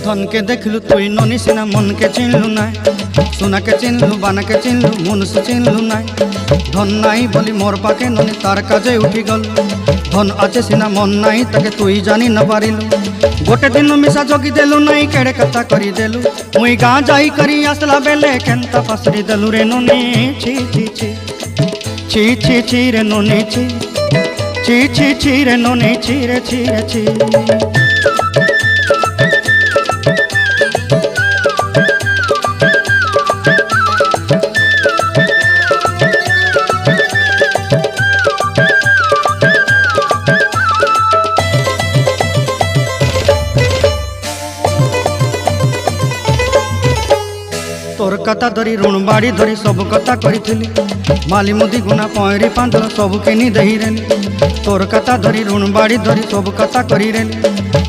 धन के देखलु तुई ननी सिना मन के चिन्हलु ना सोना के चिन्हलु बाना के चिन्हलु मनुष्य चिन्हलु ना धन नाई बोली मोर पाके ननी तार काजे उठी गल धन आचे सिना मन नाई ताके तुई जानी न पारिलु गोटे दिन मिसा जगी देलु नाई केड़े कथा करी देलु मुई गाँ जाई करी आसला बेले केंता पासरी देलु रे ननी छी छी छी छी छी छी रे ननी छी छी छी छी रे ननी छी रे छी रे छी। तोर कथा धरी ऋण बाड़ी धरी सब कथा करी माली मुदी गुना पहरी पांदल सब किनी दही रेली तोर कथा धरी ऋण बाड़ी धरी सब कथा करी रेली।